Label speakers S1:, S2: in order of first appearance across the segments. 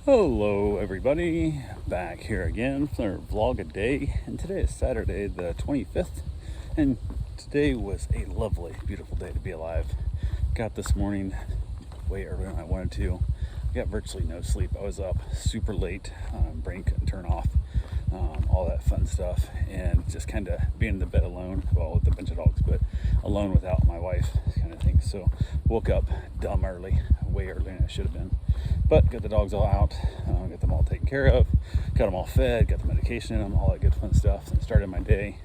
S1: Hello everybody, back here again for our vlog a day, and today is Saturday the 25th, and today was a lovely, beautiful day to be alive. Got this morning way earlier than I wanted to. I got virtually no sleep. I was up super late, brain couldn't turn off, all that fun stuff, and just kind of being in the bed alone, well, with a bunch of dogs, but alone without my wife kind of thing. So woke up dumb early, way earlier than I should have been. But got the dogs all out, got them all taken care of, got them all fed, got the medication in them, all that good fun stuff, and started my day.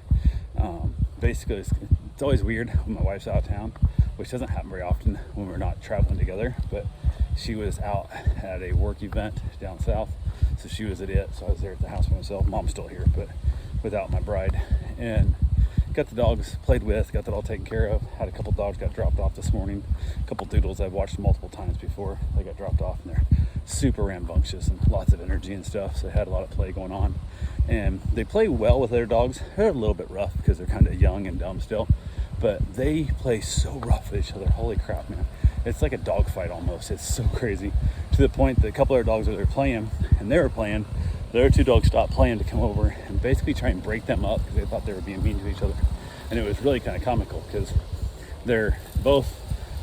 S1: Basically, it's always weird when my wife's out of town, which doesn't happen very often when we're not traveling together, but she was out at a work event down south, so she was at it, so I was there at the house by myself. Mom's still here, but without my bride, and got the dogs played with, got that all taken care of. Had a couple dogs got dropped off this morning, a couple doodles I've watched multiple times before. They got dropped off, and they're super rambunctious and lots of energy and stuff, so they had a lot of play going on, and they play well with their dogs. They're a little bit rough because they're kind of young and dumb still, but they play so rough with each other. Holy crap, man, it's like a dog fight almost. It's so crazy, to the point that a couple of their dogs that they're playing, and they were playing, the other two dogs stopped playing to come over and basically try and break them up because they thought they were being mean to each other. And it was really kind of comical because they're both,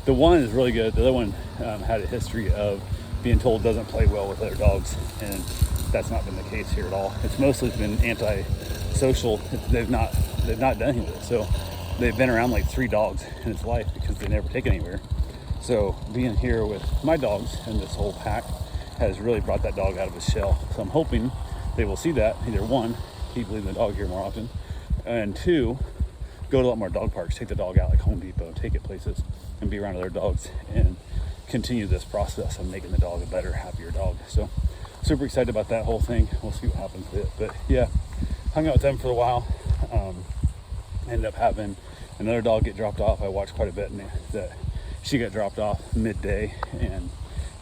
S1: the one is really good, the other one had a history of being told doesn't play well with other dogs, and that's not been the case here at all. It's mostly been anti-social. They've not done anything with it. So they've been around like 3 dogs in its life because they never take it anywhere. So being here with my dogs and this whole pack has really brought that dog out of his shell. So I'm hoping they will see that. Either one, keep leaving the dog here more often, and 2, go to a lot more dog parks, take the dog out like Home Depot, take it places, and be around other dogs, and continue this process of making the dog a better, happier dog. So super excited about that whole thing. We'll see what happens with it. But yeah, hung out with them for a while. Ended up having another dog get dropped off. I watched quite a bit, and that she got dropped off midday, and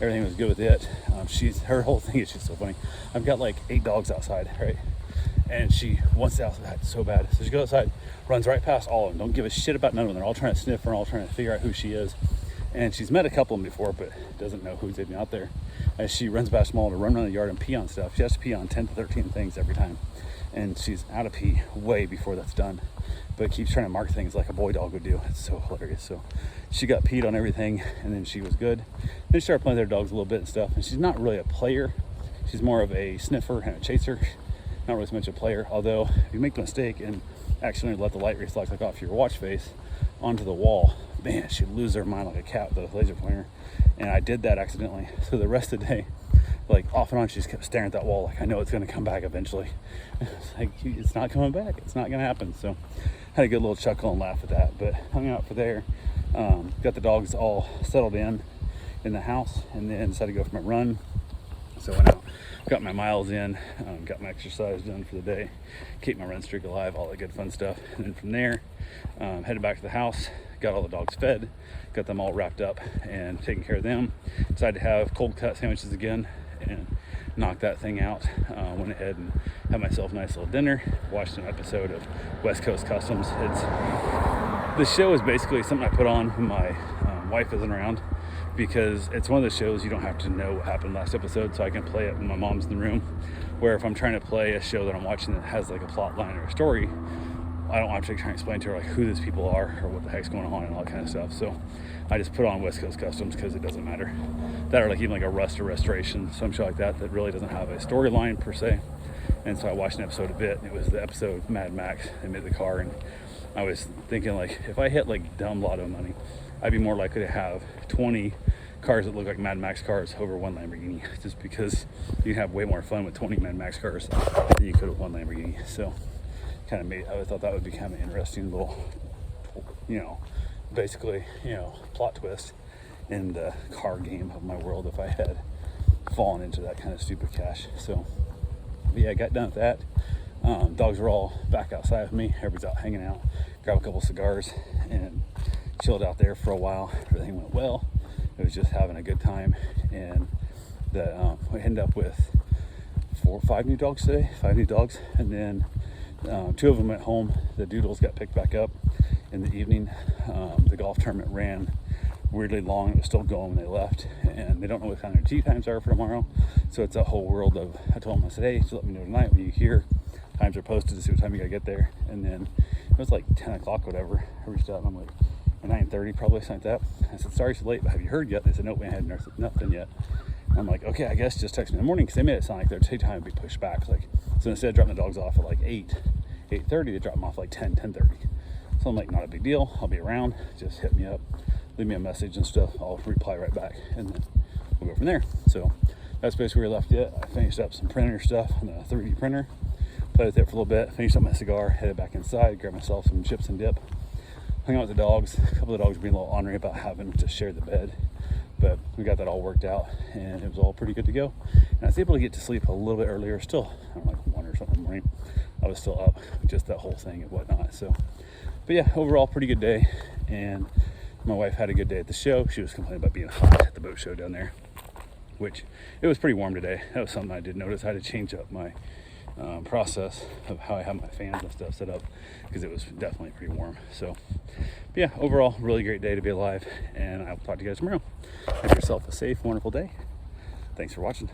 S1: everything was good with it. Her whole thing is just so funny. I've got like 8 dogs outside, right? And she wants outside so bad. So she goes outside, runs right past all of them. Don't give a shit about none of them. They're all trying to sniff her, all trying to figure out who she is. And she's met a couple of them before, but doesn't know who's even out there. As she runs past them all to run around the yard and pee on stuff, she has to pee on 10 to 13 things every time. And she's out of pee way before that's done, but keeps trying to mark things like a boy dog would do. It's so hilarious. So she got peed on everything, and then she was good. Then she started playing with their dogs a little bit and stuff. And she's not really a player. She's more of a sniffer and a chaser. Not really so much a player, although if you make the mistake and accidentally let the light reflect like off your watch face onto the wall, man, she'd lose her mind like a cat with a laser pointer. And I did that accidentally. So the rest of the day, like off and on, she just kept staring at that wall like, I know it's going to come back eventually. It's like, it's not coming back. It's not going to happen. So had a good little chuckle and laugh at that, but hung out for there. Got the dogs all settled in the house, and then decided to go for my run. So went out, got my miles in, got my exercise done for the day, keep my run streak alive, all that good fun stuff. And then from there, headed back to the house, got all the dogs fed, got them all wrapped up and taking care of them. Decided to have cold cut sandwiches again and knock that thing out. Went ahead and had myself a nice little dinner, watched an episode of West Coast Customs. The show is basically something I put on when my wife isn't around, because it's one of those shows you don't have to know what happened last episode, so I can play it when my mom's in the room. Where if I'm trying to play a show that I'm watching that has like a plot line or a story, I don't have to try and explain to her like who these people are or what the heck's going on and all that kind of stuff. So I just put on West Coast Customs because it doesn't matter. That or like even like a Rust or Restoration, some show like that really doesn't have a storyline per se. And so I watched an episode of it. It was the episode Mad Max. They made the car, and I was thinking like if I hit like dumb lotto money, I'd be more likely to have 20 cars that look like Mad Max cars over one Lamborghini, just because you have way more fun with 20 Mad Max cars than you could with one Lamborghini. So kind of I thought that would be kind of an interesting little, basically, plot twist in the car game of my world if I had fallen into that kind of stupid cash. So yeah, I got done with that. Dogs were all back outside with me. Everybody's out hanging out, grabbed a couple cigars and chilled out there for a while. Everything went well. It was just having a good time, and we ended up with 5 new dogs today. 5 new dogs, and then 2 of them at home. The doodles got picked back up in the evening. The golf tournament ran weirdly long. It was still going when they left, and they don't know what kind of tea times are for tomorrow. So it's a whole world of, I told them, I said, hey, just let me know tonight when you hear. Times are posted to see what time you gotta get there. And then it was like 10 o'clock, whatever. I reached out and I'm like, 9:30 probably, something like that. I said, sorry it's late, but have you heard yet? They said, nope, we hadn't heard nothing yet. And I'm like, okay, I guess just text me in the morning, because they made it sound like their tea time would be pushed back. Like, so instead of dropping the dogs off at like 8:30, they drop them off like 10:30. So I'm like, not a big deal. I'll be around. Just hit me up, leave me a message and stuff. I'll reply right back, and then we'll go from there. So that's basically where we left it. I finished up some printer stuff on the 3D printer, played with it for a little bit, finished up my cigar, headed back inside, grabbed myself some chips and dip, hung out with the dogs. A couple of the dogs were being a little ornery about having to share the bed, but we got that all worked out, and it was all pretty good to go. And I was able to get to sleep a little bit earlier. Still, I don't know, like 1 or something in the morning. I was still up, just that whole thing and whatnot. So, but yeah, overall pretty good day. And my wife had a good day at the show. She was complaining about being hot at the boat show down there, which it was pretty warm today. That was something I did notice. I had to change up my process of how I have my fans and stuff set up, because it was definitely pretty warm. So, but yeah, overall, really great day to be alive, and I'll talk to you guys tomorrow. Have yourself a safe, wonderful day. Thanks for watching.